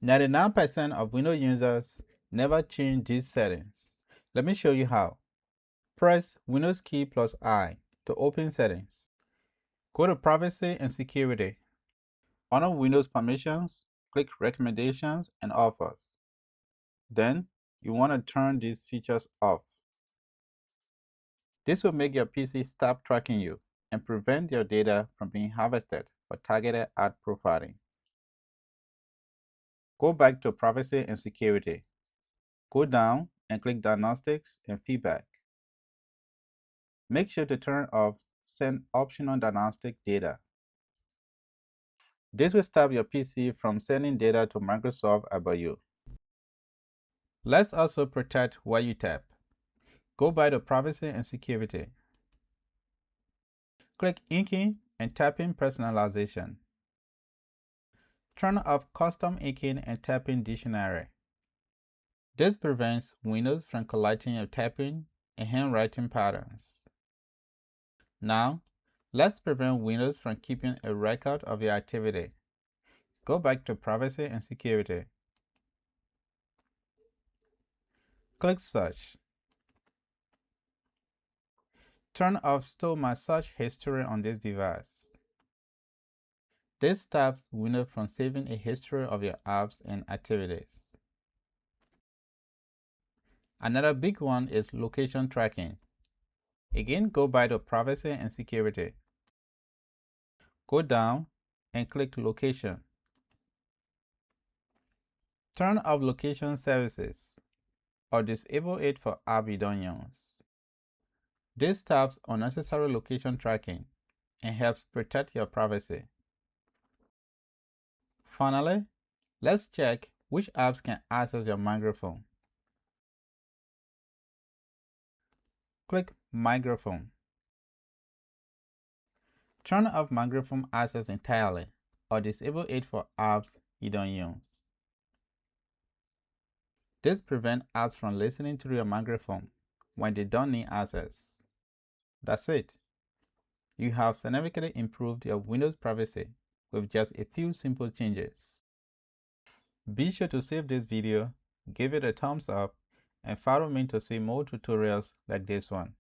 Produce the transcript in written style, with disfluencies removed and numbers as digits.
99% of Windows users never change these settings. Let me show you how. Press Windows key plus I to open settings. Go to Privacy and Security. Under Windows Permissions, click Recommendations and Offers. Then, you want to turn these features off. This will make your PC stop tracking you and prevent your data from being harvested for targeted ad profiling. Go back to Privacy and Security. Go down and click Diagnostics and Feedback. Make sure to turn off Send Optional Diagnostic Data. This will stop your PC from sending data to Microsoft about you. Let's also protect what you tap. Go back to Privacy and Security. Click Inking and Tapping Personalization. Turn off Custom Inking and Tapping Dictionary. This prevents Windows from collecting your tapping and handwriting patterns. Now, let's prevent Windows from keeping a record of your activity. Go back to Privacy and Security. Click Search. Turn off Store My Search History on this device. This stops Windows from saving a history of your apps and activities. Another big one is location tracking. Again, go back to Privacy and Security. Go down and click Location. Turn off location services or disable it for apps you don't use. This stops unnecessary location tracking and helps protect your privacy. Finally, let's check which apps can access your microphone. Click Microphone. Turn off microphone access entirely or disable it for apps you don't use. This prevents apps from listening to your microphone when they don't need access. That's it. You have significantly improved your Windows privacy with just a few simple changes. Be sure to save this video, give it a thumbs up, and follow me to see more tutorials like this one.